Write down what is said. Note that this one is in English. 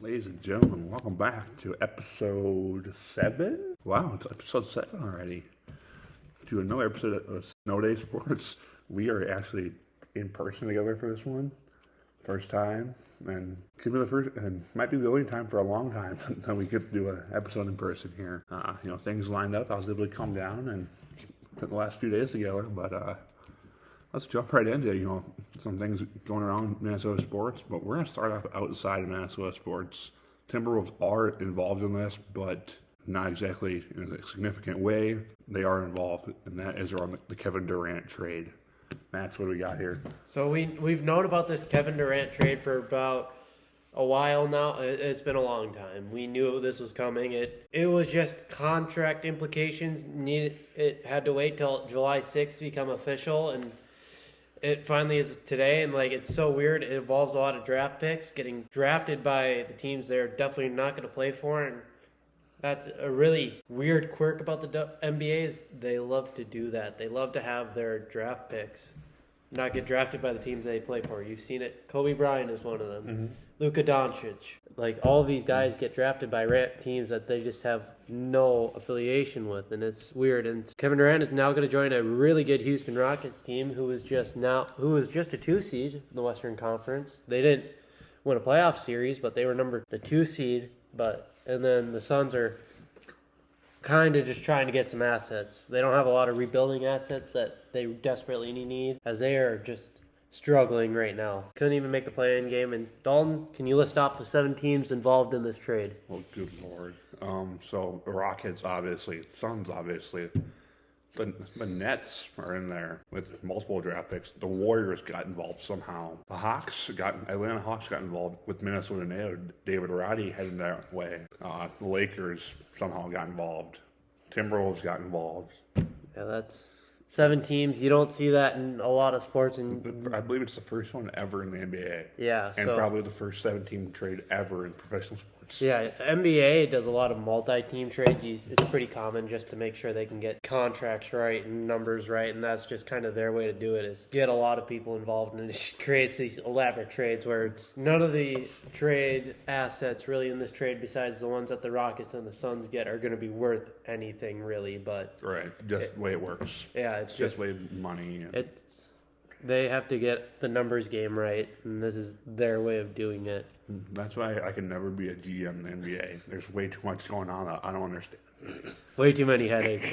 Ladies and gentlemen, welcome back to episode 7. Wow, it's episode 7 already. To another episode of Snow Day Sports. We are actually in person together for this one. First time, and could be the first, and might be the only time for a long time that we get to do an episode in person here. Things lined up. I was able to come down and spend the last few days together, but let's jump right into, some things going around Minnesota sports, but we're going to start off outside of Minnesota sports. Timberwolves are involved in this, but not exactly in a significant way. They are involved, and that is around the Kevin Durant trade. Max, what do we got here? So we've known about this Kevin Durant trade for about a while now. It's been a long time. We knew this was coming. It was just contract implications. It had to wait till July 6th to become official, and it finally is today, and it's so weird. It involves a lot of draft picks getting drafted by the teams they're definitely not going to play for, and that's a really weird quirk about the NBA is they love to do that. They love to have their draft picks not get drafted by the teams they play for. You've seen it. Kobe Bryant is one of them. Mm-hmm. Luka Doncic. All of these guys get drafted by teams that they just have no affiliation with, and it's weird. And Kevin Durant is now going to join a really good Houston Rockets team who was just a 2 seed in the Western Conference. They didn't win a playoff series, but they were the 2 seed. And then the Suns are kind of just trying to get some assets. They don't have a lot of rebuilding assets that they desperately need, as they are just struggling right now. Couldn't even make the play-in game. And Dalton, can you list off the 7 teams involved in this trade? Well, good Lord. So the Rockets, obviously. Suns, obviously. The Nets are in there with multiple draft picks. The Warriors got involved somehow. The Atlanta Hawks got involved with Minnesota native David Roddy heading that way. The Lakers somehow got involved. Timberwolves got involved. Yeah, that's 7 teams. You don't see that in a lot of sports. I believe it's the first one ever in the NBA. Yeah. And probably the first 7-team trade ever in professional sports. Yeah, NBA does a lot of multi-team trades. It's pretty common just to make sure they can get contracts right and numbers right, and that's just kind of their way to do it, is get a lot of people involved, and it creates these elaborate trades where it's none of the trade assets really in this trade besides the ones that the Rockets and the Suns get are going to be worth anything really, but... Right, just the way it works. Yeah, it's just the way money... They have to get the numbers game right, and this is their way of doing it. That's why I can never be a GM in the NBA. There's way too much going on that I don't understand. Way too many headaches.